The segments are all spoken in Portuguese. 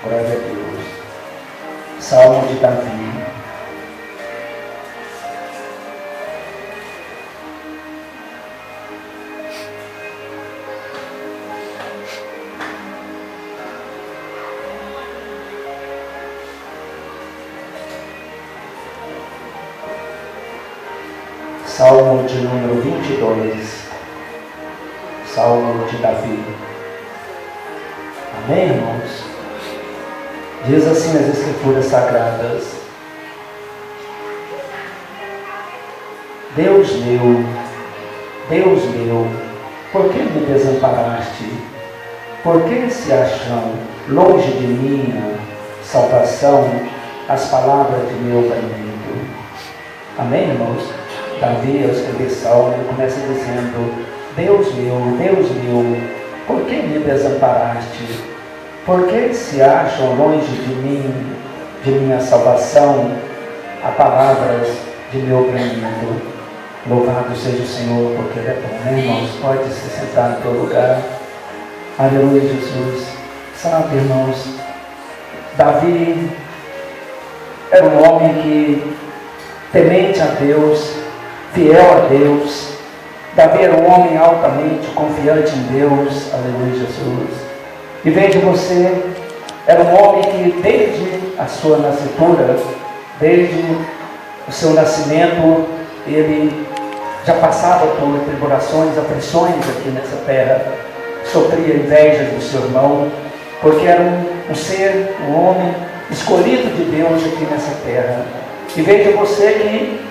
Glória a Deus. Salmo de Davi. Salmo de número 22. Salmo de Davi. Amém, irmãos? Diz assim as Escrituras Sagradas: Deus meu, por que me desamparaste? Por que se acham longe de minha salvação as palavras de meu lamento? Amém, irmãos? Davi, ao escrever Salmo, ele começa dizendo: Deus meu, por que me desamparaste? Por que se acham longe de mim, de minha salvação, as palavras de meu lamento? Louvado seja o Senhor, porque Ele é bom, né, irmãos? Pode se sentar no teu lugar. Aleluia, Jesus. Sabe, irmãos, Davi era um homem que, temente a Deus, fiel a Deus. Davi era um homem altamente confiante em Deus. Aleluia, Jesus. E veja você, era um homem que desde a sua nascitura, desde o seu nascimento, ele já passava por tribulações, aflições aqui nessa terra, sofria inveja do seu irmão, porque era um ser, um homem escolhido de Deus aqui nessa terra. E veja você que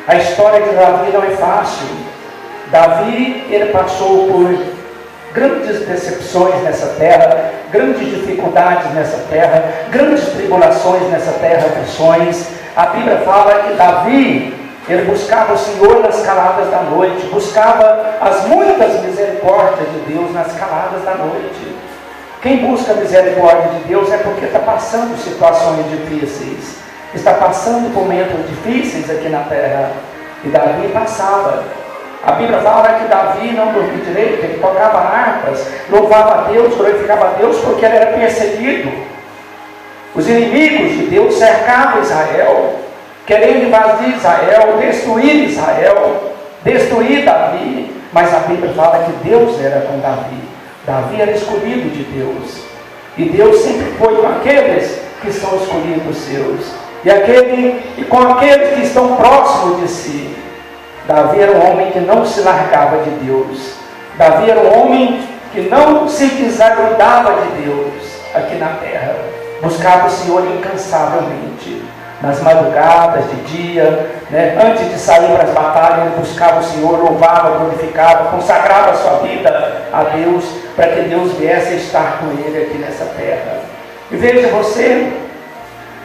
a história de Davi não é fácil. Davi, ele passou por grandes decepções nessa terra, grandes dificuldades nessa terra, grandes tribulações nessa terra, aflições. A Bíblia fala que Davi, ele buscava o Senhor nas caladas da noite, buscava as muitas misericórdias de Deus nas caladas da noite. Quem busca a misericórdia de Deus é porque está passando situações difíceis, está passando momentos difíceis aqui na terra. E Davi passava. A Bíblia fala que Davi não dormia direito, ele tocava harpas, louvava a Deus, glorificava a Deus, porque ele era perseguido. Os inimigos de Deus cercavam Israel, querendo invadir Israel, destruir Davi. Mas a Bíblia fala que Deus era com Davi. Davi era escolhido de Deus. E Deus sempre foi com aqueles que são escolhidos seus. E com aqueles que estão próximos de si. Davi era um homem que não se largava de Deus. Davi era um homem que não se desagrudava de Deus aqui na terra. Buscava o Senhor incansavelmente. Nas madrugadas, de dia, né? Antes de sair para as batalhas, ele buscava o Senhor, louvava, glorificava, consagrava a sua vida a Deus, para que Deus viesse a estar com ele aqui nessa terra. E veja você,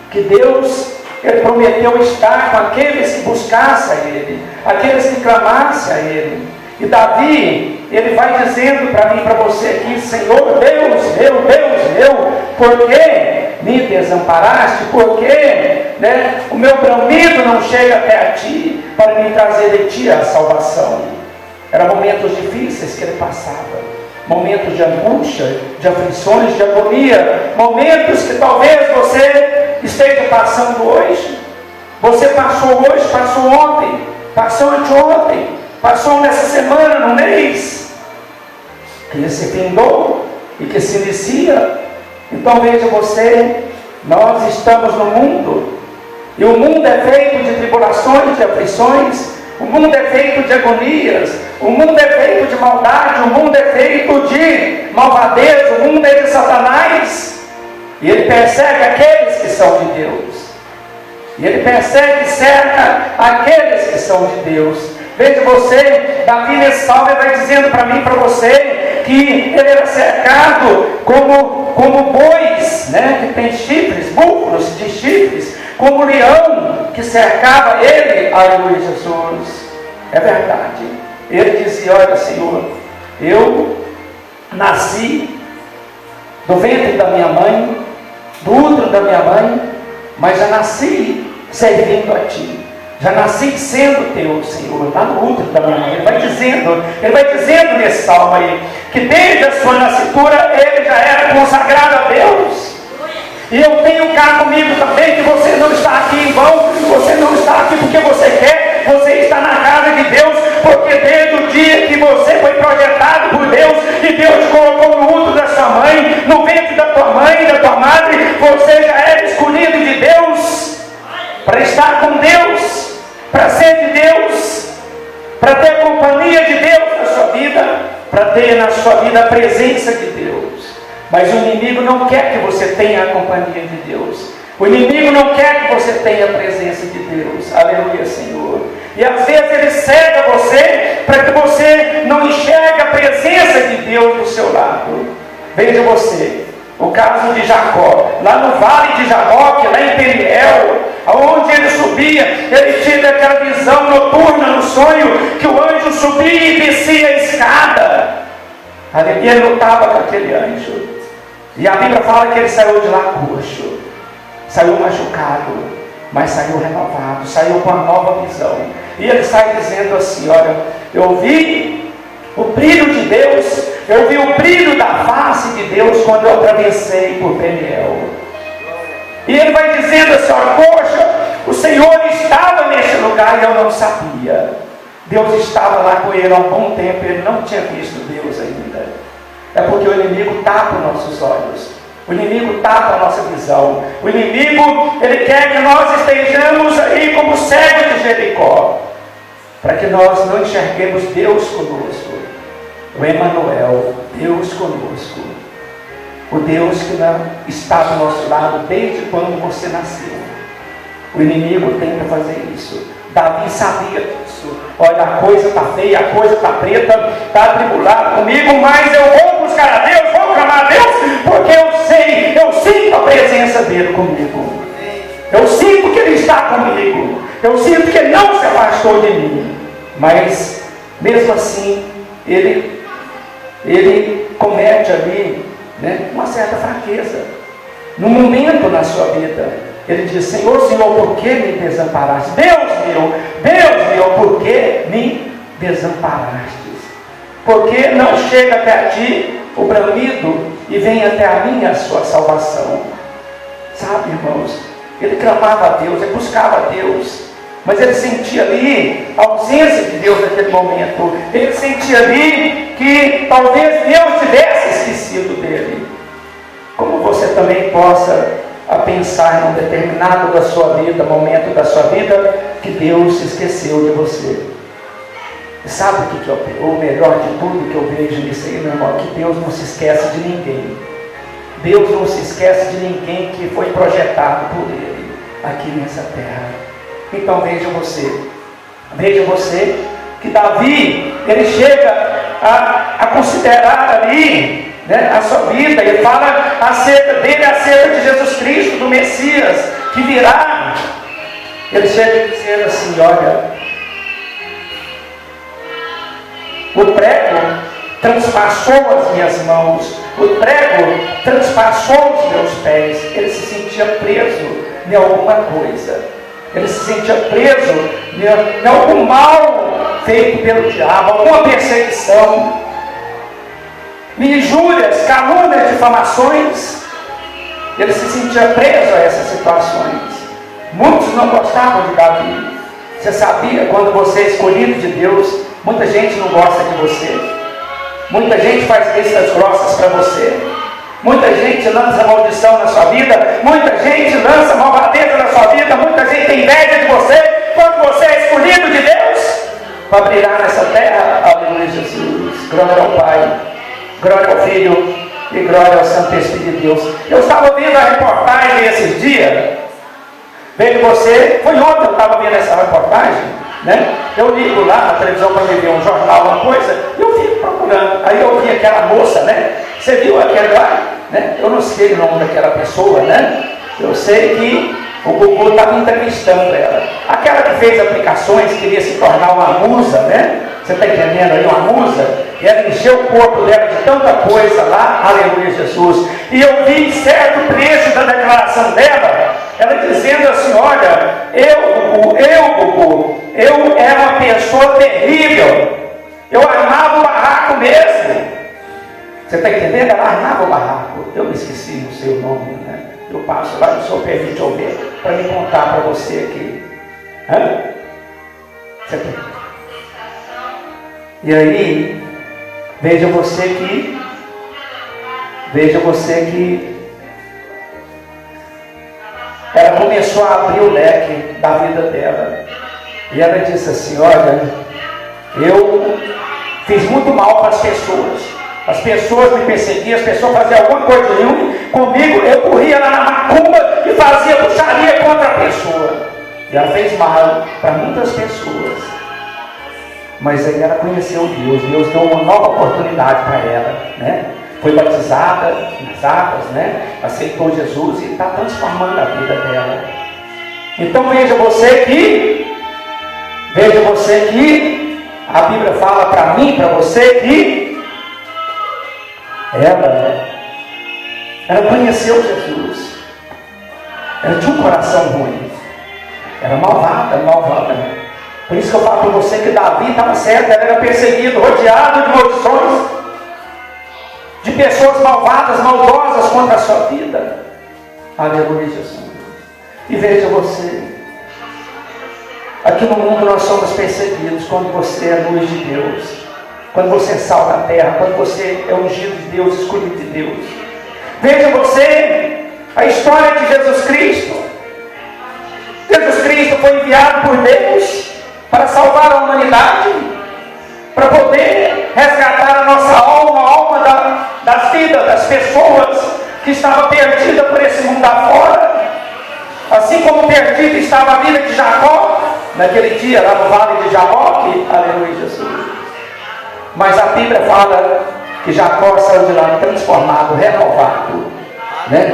que Deus, Ele prometeu estar com aqueles que buscassem a Ele, aqueles que clamassem a Ele. E Davi, ele vai dizendo para mim e para você aqui: Senhor Deus meu, por que me desamparaste? Por que, né, o meu bramido não chega até a Ti, para me trazer de Ti a salvação? Eram momentos difíceis que ele passava, momentos de angústia, de aflições, de agonia, momentos que talvez você esteja passando hoje. Você passou hoje, passou ontem, passou anteontem, passou nessa semana, no mês que se findou e que se inicia. Então veja você, nós estamos no mundo, e o mundo é feito de tribulações, de aflições, o mundo é feito de agonias, o mundo é feito de maldade, o mundo é feito de malvadeza, o mundo é de Satanás. E ele persegue aqueles que são de Deus. E ele persegue e cerca aqueles que são de Deus. Veja você, Davi nesse salmo vai dizendo para mim e para você que ele era cercado como bois, né, que tem chifres, búfalos de chifres, como leão que cercava ele. Aleluia, Jesus. É verdade. Ele dizia: olha, Senhor, eu nasci do ventre da minha mãe, do útero da minha mãe, mas já nasci servindo a Ti. Já nasci sendo Teu, Senhor, lá no útero da minha mãe. Ele vai dizendo nesse salmo aí, que desde a sua nascitura ele já era consagrado a Deus. amigo, também que você não está aqui em vão, você não está aqui porque você quer, você está na casa de Deus, porque desde o dia que você foi projetado por Deus, e Deus te colocou no útero da sua mãe, no ventre da tua mãe, da tua madre, você já era escolhido de Deus, para estar com Deus, para ser de Deus, para ter a companhia de Deus na sua vida, para ter na sua vida a presença de Deus. Mas o inimigo não quer que você tenha a companhia de Deus. O inimigo não quer que você tenha a presença de Deus. Aleluia, Senhor. E às vezes ele cega você para que você não enxergue a presença de Deus do seu lado. Veja você, o caso de Jacó, lá no vale de Jaboque, lá em Peniel, aonde ele subia, ele tinha aquela visão noturna no sonho, que o anjo subia e descia a escada. E ele lutava com aquele anjo. E a Bíblia fala que ele saiu de lá coxo, saiu machucado, mas saiu renovado, saiu com uma nova visão. E ele sai dizendo assim: olha, eu vi o brilho de Deus, eu vi o brilho da face de Deus quando eu atravessei por Peniel. E ele vai dizendo assim: olha, poxa, o Senhor estava neste lugar e eu não sabia. Deus estava lá com ele há um bom tempo, ele não tinha visto Deus ainda. É porque o inimigo tapa nossos olhos, o inimigo tapa a nossa visão, o inimigo, ele quer que nós estejamos aí como cegos de Jericó, para que nós não enxerguemos Deus conosco, o Emanuel, Deus conosco, o Deus que não está do nosso lado desde quando você nasceu. O inimigo tenta fazer isso. Davi sabia disso. Olha, a coisa está feia, a coisa está preta, está atribulada comigo, mas eu vou buscar a Deus, vou clamar a Deus, porque eu sinto a presença dele comigo. Eu sinto que ele está comigo. Eu sinto que ele não se afastou de mim. Mas, mesmo assim, ele comete ali, né, uma certa fraqueza. No momento na sua vida, ele diz: Senhor, por que me desamparaste? Deus meu, por que me desamparaste? Porque não chega até a ti o bramido e vem até a mim a sua salvação. Sabe, irmãos, ele clamava a Deus, ele buscava a Deus, mas ele sentia ali a ausência de Deus naquele momento. Ele sentia ali que talvez Deus tivesse esquecido dele. Como você também possa a pensar em um determinado da sua vida, momento da sua vida, que Deus se esqueceu de você. E sabe o que é o melhor de tudo que eu vejo nisso aí, meu irmão? Que Deus não se esquece de ninguém. Deus não se esquece de ninguém que foi projetado por Ele aqui nessa terra. Então veja você que Davi, ele chega a considerar ali, né, a sua vida, ele fala acerca dele, acerca de Jesus Cristo, do Messias, que virá. Ele chega a dizer assim: olha, o prego transpassou as minhas mãos, o prego transpassou os meus pés. Ele se sentia preso em alguma coisa, ele se sentia preso em algum mal feito pelo diabo, alguma perseguição, injúrias, calúnias, difamações. Ele se sentia preso a essas situações. Muitos não gostavam de Davi. Você sabia, quando você é escolhido de Deus, muita gente não gosta de você, muita gente faz vistas grossas para você, muita gente lança maldição na sua vida, muita gente lança malvadeza na sua vida, muita gente tem inveja de você, quando você é escolhido de Deus para brilhar nessa terra. Aleluia, Jesus. Glória ao Pai, glória ao Filho e glória ao Santo Espírito de Deus. Eu estava vendo a reportagem esses dias. Veja você, foi ontem eu estava vendo essa reportagem, né? Eu ligo lá na televisão para ver um jornal, uma coisa, e eu fico procurando. Aí eu vi aquela moça, né? Você viu aquela lá, né? Eu não sei o nome daquela pessoa, né? Eu sei que o Google estava entrevistando ela. Aquela que fez aplicações, queria se tornar uma musa, né? Você está entendendo aí, uma musa? E ela encheu o corpo dela de tanta coisa lá, aleluia, Jesus. E eu vi certo trecho da declaração dela, ela dizendo assim: olha, eu era uma pessoa terrível, eu armava o barraco mesmo. Você está entendendo? Ela armava o barraco. Eu me esqueci, não sei o nome, né? eu passo lá, o senhor permite eu ver, para me contar para você aqui. Hã? Você tem? E aí, veja você que ela começou a abrir o leque da vida dela. E ela disse assim: olha, eu fiz muito mal para as pessoas. As pessoas me perseguiam, as pessoas faziam alguma coisa ruim comigo, eu corria lá na macumba e fazia puxaria contra a pessoa. E ela fez mal para muitas pessoas. Mas aí ela conheceu Deus. Deus deu uma nova oportunidade para ela, né? Foi batizada nas águas, né? Aceitou Jesus e está transformando a vida dela. Então veja você que a Bíblia fala para mim, para você que ela conheceu Jesus. Ela tinha um coração ruim. Era malvada. Por isso que eu falo para você que Davi estava certo. Ele era perseguido, rodeado de maldições, de pessoas malvadas, maldosas contra a sua vida. Aleluia, Jesus. E veja você, aqui no mundo nós somos perseguidos quando você é luz de Deus, quando você é sal da terra, quando você é ungido de Deus, escolhido de Deus. Veja você a história de Jesus Cristo. Jesus Cristo foi enviado por Deus para salvar a humanidade, para poder resgatar a nossa alma, a alma das vidas das pessoas que estavam perdidas por esse mundo afora. Assim como perdida estava a vida de Jacó, naquele dia lá no vale de Jaboque, aleluia, Jesus. Mas a Bíblia fala que Jacó saiu de lá transformado, renovado, né?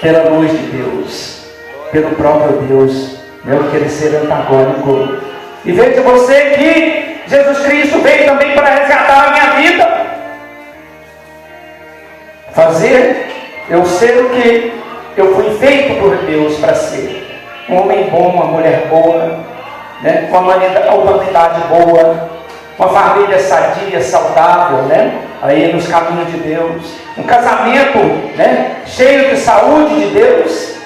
Pela luz de Deus, pelo próprio Deus, não querer ser antagônico. E veja você que Jesus Cristo veio também para resgatar a minha vida, fazer eu ser o que eu fui feito por Deus para ser, um homem bom, uma mulher boa, né? Uma humanidade boa, uma família sadia, saudável, né? Aí nos caminhos de Deus, um casamento, né? Cheio de saúde de Deus.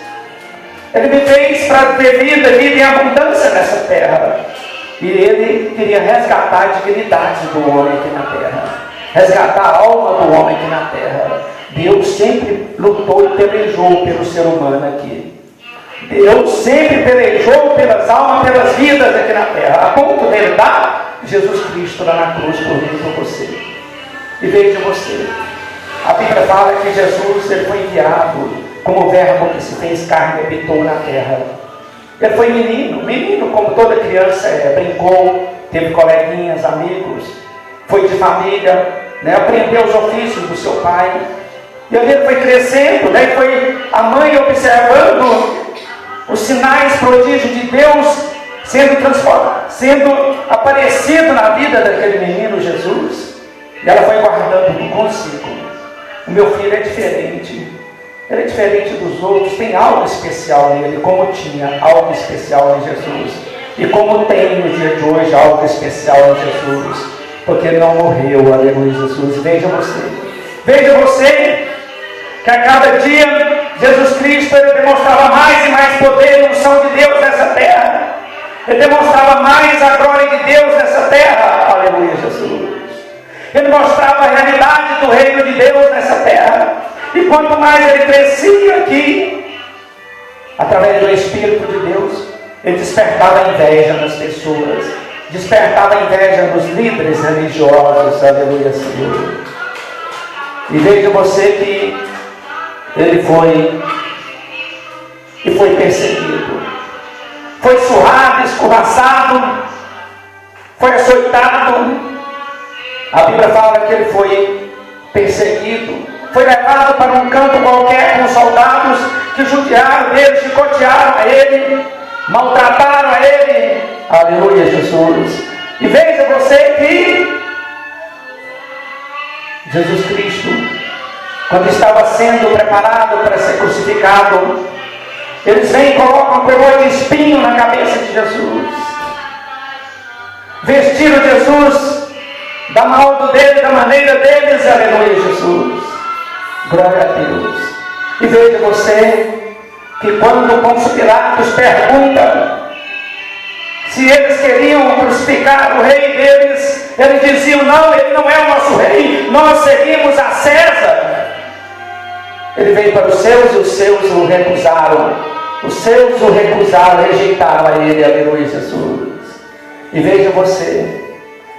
Ele me fez para ter vida em abundância nessa terra. E Ele queria resgatar a dignidade do homem aqui na terra, resgatar a alma do homem aqui na terra. Deus sempre lutou e pelejou pelo ser humano aqui. Deus sempre pelejou pelas almas, pelas vidas aqui na terra, a ponto dele dar Jesus Cristo lá na cruz por mim e por você. E veja você, a Bíblia fala que Jesus ele foi enviado como o verbo que se fez carne e habitou na terra. Ele foi menino como toda criança brincou, teve coleguinhas, amigos, foi de família, né? Aprendeu os ofícios do seu pai. E ali ele foi crescendo, né? E foi a mãe observando os sinais, prodígios de Deus sendo transformado, sendo aparecido na vida daquele menino Jesus. E ela foi guardando tudo consigo. O meu filho é diferente. Ele é diferente dos outros, tem algo especial nele, como tinha algo especial em Jesus. E como tem no dia de hoje algo especial em Jesus. Porque ele não morreu, aleluia, Jesus. Veja você que a cada dia Jesus Cristo ele demonstrava mais e mais poder e unção de Deus nessa terra. Ele demonstrava mais a glória de Deus nessa terra, aleluia, Jesus. Ele mostrava a realidade do reino de Deus nessa terra. E quanto mais ele crescia aqui, através do Espírito de Deus, ele despertava a inveja nas pessoas, despertava a inveja nos líderes religiosos, aleluia, Senhor. E veja você que ele foi perseguido, foi surrado, escorraçado, foi açoitado. A Bíblia fala que ele foi perseguido, foi levado para um campo qualquer com soldados que judiaram dele, chicotearam a ele, maltrataram a ele. Aleluia, Jesus. E veja você que Jesus Cristo, quando estava sendo preparado para ser crucificado, eles vêm e colocam uma coroa de espinho na cabeça de Jesus, vestiram Jesus da modo dele, da maneira deles, aleluia, Jesus. Glória a Deus. E veja você que quando Pôncio Pilatos pergunta se eles queriam crucificar o rei deles, eles diziam: não, ele não é o nosso rei, nós seguimos a César. Ele veio para os seus e os seus o recusaram. Os seus o recusaram, rejeitaram a ele, aleluia, Jesus. E veja você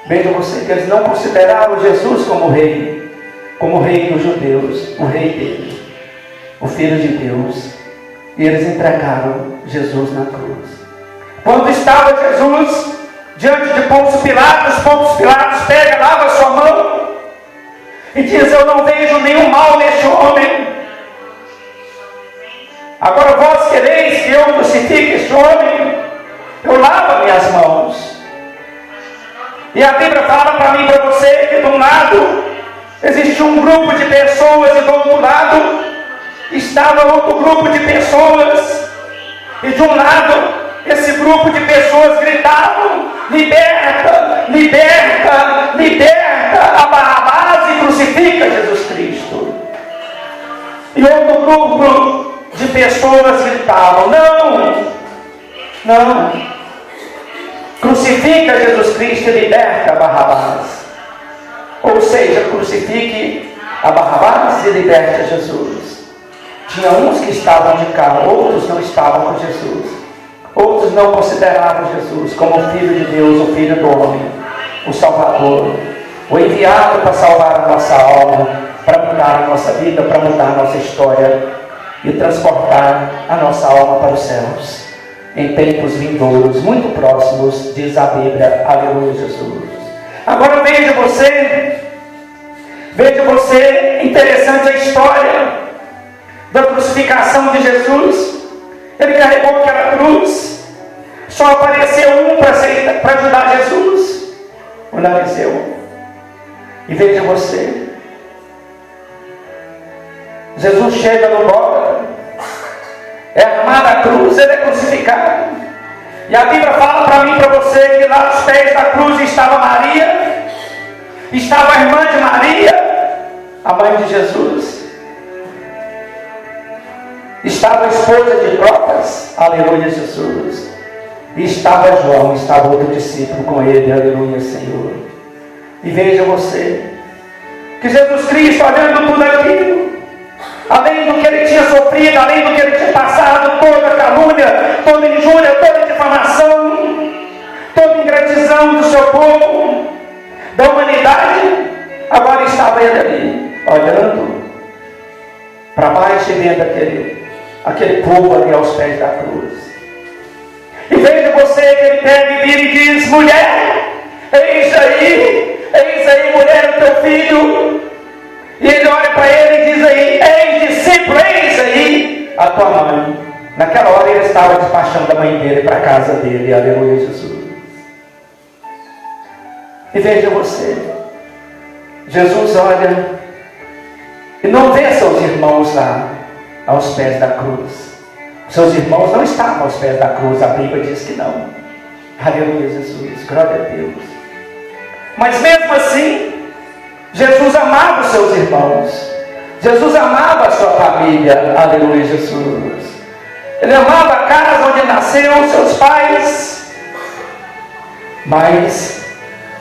que eles não consideraram Jesus como rei dos judeus, o rei deles, o Filho de Deus. E eles entregaram Jesus na cruz. Quando estava Jesus diante de Pôncio Pilatos pega, lava sua mão e diz: eu não vejo nenhum mal neste homem. Agora vós quereis que eu crucifique este homem? Eu lavo minhas mãos. E a Bíblia fala para mim e para você que de um lado existia um grupo de pessoas e do outro lado estava outro grupo de pessoas. E de um lado esse grupo de pessoas gritavam: liberta, liberta, liberta a Barrabás e crucifica Jesus Cristo. E outro grupo de pessoas gritavam: não, crucifica Jesus Cristo e liberta a Barrabás. Ou seja, crucifique a Barrabás e liberte Jesus. Tinha uns que estavam de cá, outros não estavam com Jesus. Outros não consideravam Jesus como o Filho de Deus, o Filho do homem, o Salvador, o enviado para salvar a nossa alma, para mudar a nossa vida, para mudar a nossa história e transportar a nossa alma para os céus em tempos vindouros, muito próximos, diz a Bíblia. Aleluia, Jesus. Agora veja você, interessante a história da crucificação de Jesus. Ele carregou aquela cruz, só apareceu um para ajudar Jesus, o Narizeu. E veja você, Jesus chega no Gólgota, é armada a cruz, ele é crucificado. E a Bíblia fala para mim e para você que lá aos pés da cruz estava Maria, estava a irmã de Maria, a mãe de Jesus, estava a esposa de Clopas, aleluia, Jesus, e estava João, estava outro discípulo com ele, aleluia, Senhor. E veja você que Jesus Cristo, olhando tudo aquilo, além do que ele tinha sofrido, além do que ele tinha passado, toda calúnia, toda injúria, toda difamação, toda ingratidão do seu povo, da humanidade, agora estava ele ali, olhando para baixo e vendo aquele povo ali aos pés da cruz. E veja você que ele pega e vira e diz: mulher, eis aí, mulher, o teu filho. E ele olha para ele e diz aí: ei, discípulo, eis aí a tua mãe. Naquela hora ele estava despachando a mãe dele para a casa dele, aleluia, Jesus. E veja você, Jesus olha e não vê seus irmãos lá aos pés da cruz. Seus irmãos não estavam aos pés da cruz, a Bíblia diz que não. Aleluia, Jesus, glória a Deus. Mas mesmo assim, Jesus amava os seus irmãos, Jesus amava a sua família, aleluia, Jesus. Ele amava a casa onde nasceram seus pais, mas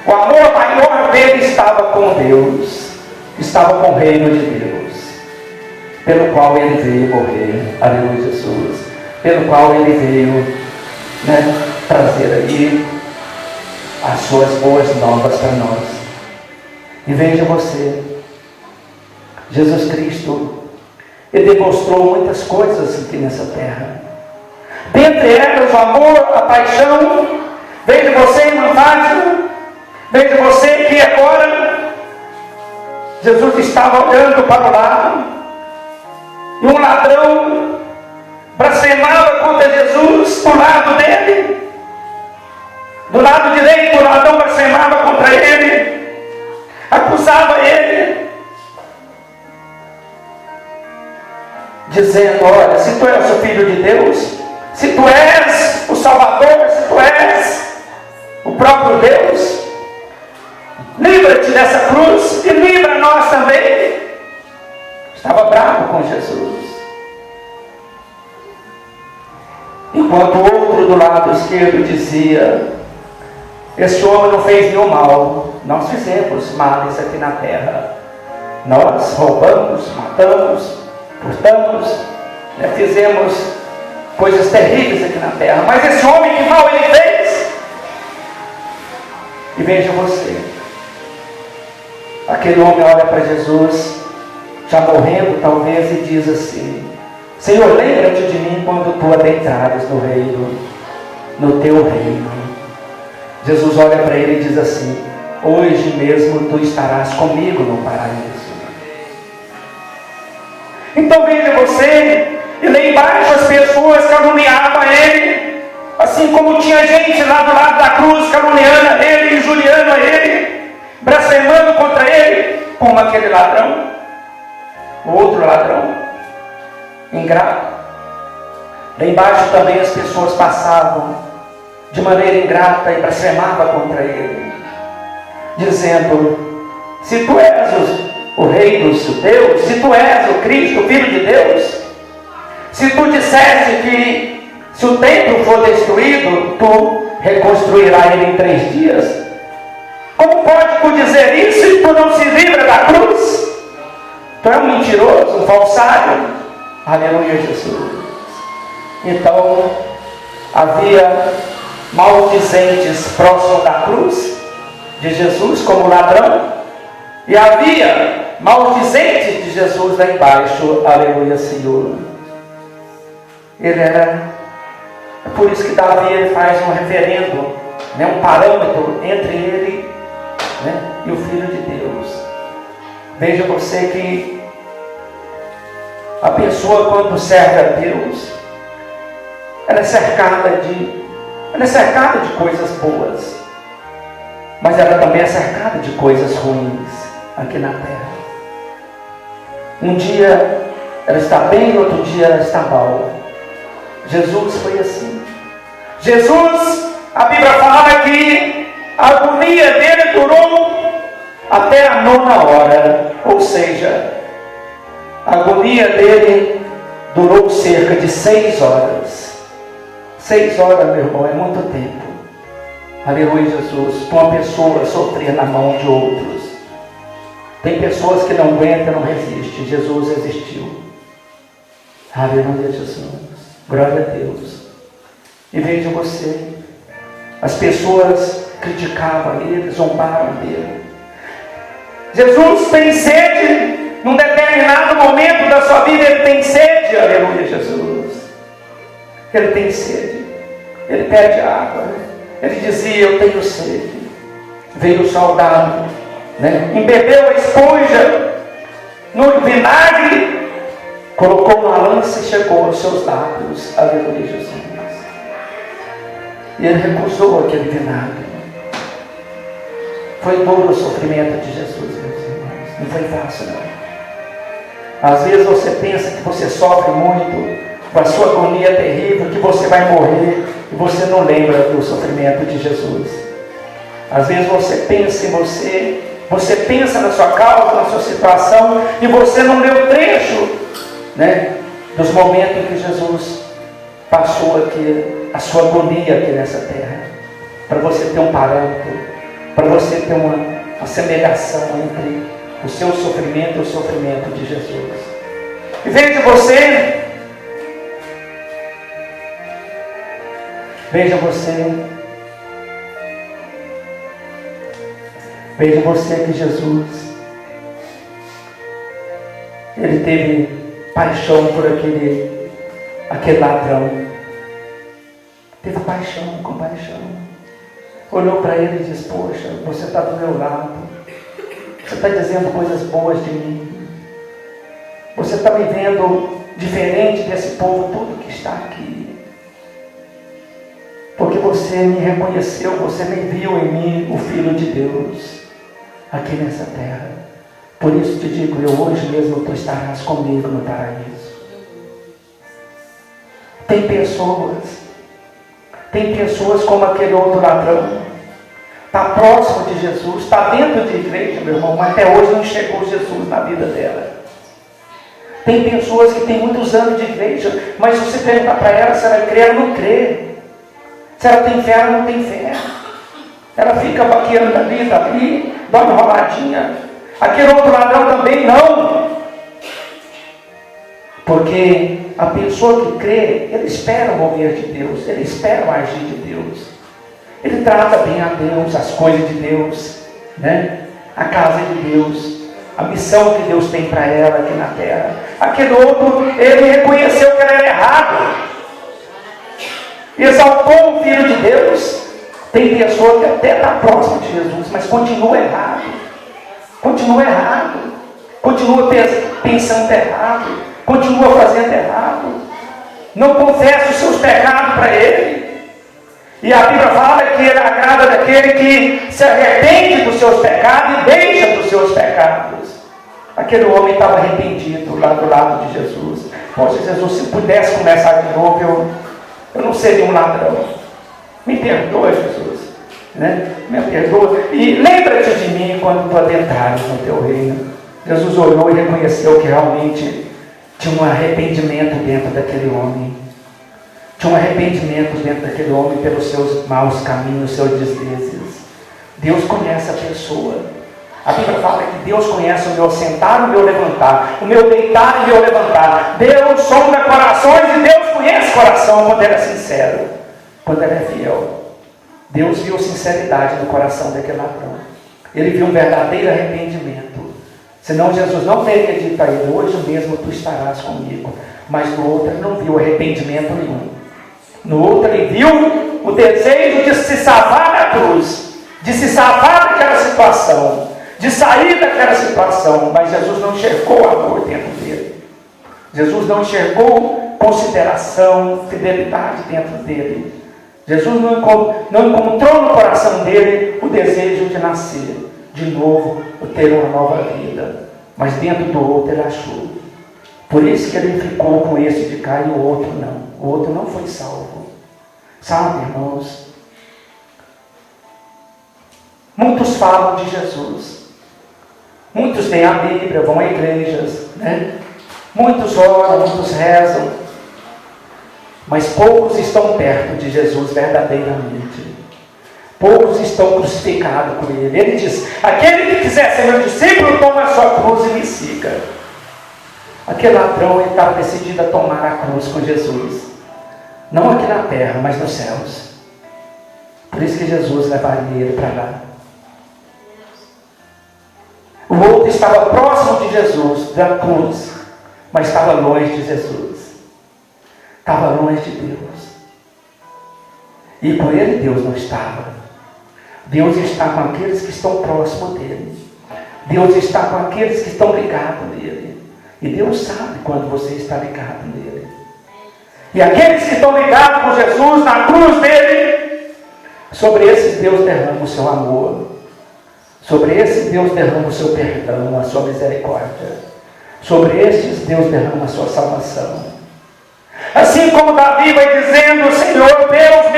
o amor maior dele estava com Deus, estava com o reino de Deus, pelo qual ele veio morrer, aleluia, Jesus, pelo qual ele veio trazer aí as suas boas novas para nós. E veja você, Jesus Cristo, ele demonstrou muitas coisas aqui nessa terra. Dentre elas, o amor, a paixão. Veja você, irmã Fátima, veja você que agora Jesus estava olhando para o lado e um ladrão blasfemava contra Jesus do lado dele. Do lado direito, o ladrão blasfemava contra ele, acusava ele, dizendo: olha, se tu és o Filho de Deus, se tu és o Salvador, se tu és o próprio Deus, livra-te dessa cruz e livra nós também. Estava bravo com Jesus. enquanto o outro do lado esquerdo dizia: este homem não fez nenhum mal, nós fizemos males aqui na terra, nós roubamos, matamos, furtamos, fizemos coisas terríveis aqui na terra, mas esse homem, que mal ele fez? E veja você, aquele homem olha para Jesus, já morrendo talvez, e diz assim: Senhor, lembra-te de mim quando tu adentrares no reino, no teu reino. Jesus olha para ele e diz assim: hoje mesmo tu estarás comigo no paraíso. Então veja você, e lá embaixo as pessoas caluniavam ele, assim como tinha gente lá do lado da cruz caluniando ele, injuriando a ele, blasfemando contra ele, como aquele ladrão, o outro ladrão, ingrato. Lá embaixo também as pessoas passavam de maneira ingrata e blasfemavam contra ele, dizendo: se tu és o rei dos judeus, se tu és o Cristo, o Filho de Deus, se tu disseste que se o templo for destruído, tu reconstruirás ele em 3 dias, como pode tu dizer isso e tu não se livra da cruz? Tu é um mentiroso, um falsário. Aleluia, Jesus. Então havia maldizentes próximo da cruz de Jesus como ladrão, e havia maldizentes de Jesus lá embaixo. Aleluia, Senhor. Ele era, é por isso que Davi ele faz um referendo, um parâmetro entre ele, e o Filho de Deus. Veja você que a pessoa, quando serve a Deus, ela é cercada de coisas boas, mas ela também é cercada de coisas ruins aqui na terra. Um dia ela está bem, no outro dia ela está mal. Jesus foi assim. Jesus, a Bíblia fala que a agonia dele durou até a 9ª hora, ou seja, a agonia dele durou cerca de 6 horas. 6 horas, meu irmão, é muito tempo. Aleluia, Jesus. Para uma pessoa sofrer na mão de outros. Tem pessoas que não aguentam, não resistem. Jesus resistiu. Aleluia, Jesus. Glória a Deus. E veja você, as pessoas criticavam ele, zombaram dele. Jesus tem sede. Num determinado momento da sua vida ele tem sede. Aleluia, Jesus. Ele tem sede. Ele pede água. Ele dizia: eu tenho sede. Veio o soldado, embebeu a esponja no vinagre, colocou uma lança e chegou aos seus lábios. Aleluia, Jesus. E ele recusou aquele vinagre. Foi duro o sofrimento de Jesus, meus irmãos. Não foi fácil, não. Às vezes você pensa que você sofre muito, a sua agonia é terrível, que você vai morrer, e você não lembra do sofrimento de Jesus. Às vezes você pensa em você pensa na sua causa, na sua situação, e você não lê o trecho, dos momentos em que Jesus passou aqui, a sua agonia aqui nessa terra, para você ter um parâmetro, para você ter uma semelhação entre o seu sofrimento e o sofrimento de Jesus. E veja você que Jesus, ele teve paixão por aquele ladrão. Teve paixão, compaixão. Olhou para ele e disse: poxa, você está do meu lado. Você está dizendo coisas boas de mim. Você está me vendo diferente desse povo todo que está aqui. Porque você me reconheceu, você me viu em mim o Filho de Deus aqui nessa terra. Por isso te digo, eu hoje mesmo tu estarás comigo no paraíso. Tem pessoas como aquele outro ladrão, está próximo de Jesus, está dentro de igreja, meu irmão, mas até hoje não chegou Jesus na vida dela. Tem pessoas que têm muitos anos de igreja, mas se você perguntar para ela se ela crê, ela não crê. Se ela tem fé, ela não tem fé. Ela fica baqueando ali, dá uma enroladinha. Aquele outro ladrão também não. Porque a pessoa que crê, ele espera o mover de Deus, ele espera o agir de Deus. Ele trata bem a Deus, as coisas de Deus, né? A casa de Deus, a missão que Deus tem para ela aqui na terra. Aquele outro, ele reconheceu que ele era errado, exaltou o Filho de Deus. Tem pessoa que até está próxima de Jesus, mas continua errado, continua pensando errado, continua fazendo errado, não confessa os seus pecados para Ele. E a Bíblia fala que Ele agrada daquele que se arrepende dos seus pecados e deixa dos seus pecados. Aquele homem estava arrependido lá do lado de Jesus. Poxa, Jesus, se pudesse começar de novo, eu não seria um ladrão. Me perdoa, Jesus, né? Me perdoa. E lembra-te de mim quando tu adentrares no teu reino. Jesus olhou e reconheceu que realmente tinha um arrependimento dentro daquele homem. Tinha um arrependimento dentro daquele homem pelos seus maus caminhos, seus deslizes. Deus conhece a pessoa. A Bíblia fala que Deus conhece o meu sentar e o meu levantar, o meu deitar e o meu levantar. Deus sonda corações e Deus conhece o coração quando ele é sincero, quando ele é fiel. Deus viu sinceridade no coração daquele ladrão. Ele viu um verdadeiro arrependimento. Senão Jesus não teria dito a ele: hoje mesmo tu estarás comigo. Mas no outro ele não viu arrependimento nenhum. No outro ele viu o desejo de se salvar da cruz, de se salvar daquela situação, de sair daquela situação. Mas Jesus não enxergou amor dentro dele. Jesus não enxergou consideração, fidelidade dentro dele. Jesus não encontrou no coração dele o desejo de nascer de novo, ou ter uma nova vida. Mas dentro do outro ele achou. Por isso que ele ficou com esse de cá e o outro não. O outro não foi salvo. Sabe, irmãos? Muitos falam de Jesus. Muitos têm a Bíblia, vão a igrejas, né? Muitos oram, muitos rezam. Mas poucos estão perto de Jesus verdadeiramente. Poucos estão crucificados com Ele. Ele diz: aquele que quiser ser meu discípulo, toma a sua cruz e me siga. Aquele ladrão, ele estava decidido a tomar a cruz com Jesus. Não aqui na terra, mas nos céus. Por isso que Jesus levaria ele para lá. O outro estava próximo de Jesus, da cruz, mas estava longe de Jesus. Estava longe de Deus. E com ele Deus não estava. Deus está com aqueles que estão próximos dele. Deus está com aqueles que estão ligados nele. E Deus sabe quando você está ligado nele. E aqueles que estão ligados com Jesus na cruz dele, sobre esses Deus derrama o seu amor. Sobre esses Deus derrama o seu perdão, a sua misericórdia. Sobre estes Deus derrama a sua salvação. Assim como Davi vai dizendo: Senhor Deus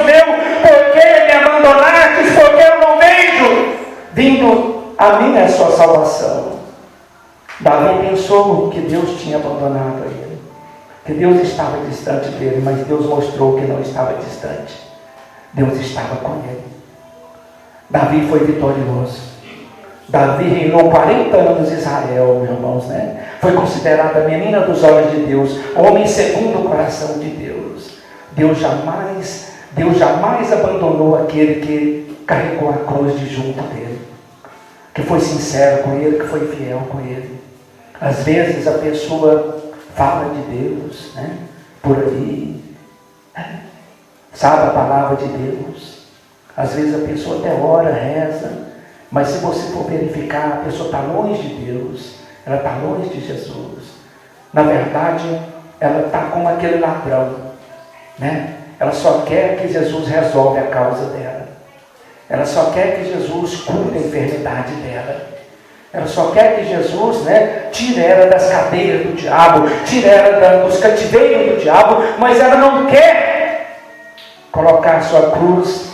meu, por que me abandonastes? Porque eu não vejo vindo a mim a sua salvação. Davi pensou que Deus tinha abandonado ele, que Deus estava distante dele, mas Deus mostrou que não estava distante. Deus estava com ele. Davi foi vitorioso. Davi reinou 40 anos em Israel, meus irmãos, né? Foi considerada a menina dos olhos de Deus, homem segundo o coração de Deus. Deus jamais abandonou aquele que carregou a cruz de junto dele, que foi sincero com ele, que foi fiel com ele. Às vezes a pessoa fala de Deus, né? Por aí, sabe a palavra de Deus. Às vezes a pessoa até ora, reza, mas se você for verificar, a pessoa está longe de Deus, ela está longe de Jesus. Na verdade, ela está como aquele ladrão, né? Ela só quer que Jesus resolva a causa dela. Ela só quer que Jesus cure a enfermidade dela. Ela só quer que Jesus, né, tire ela das cadeias do diabo, tire ela dos cativeiros do diabo, mas ela não quer colocar a sua cruz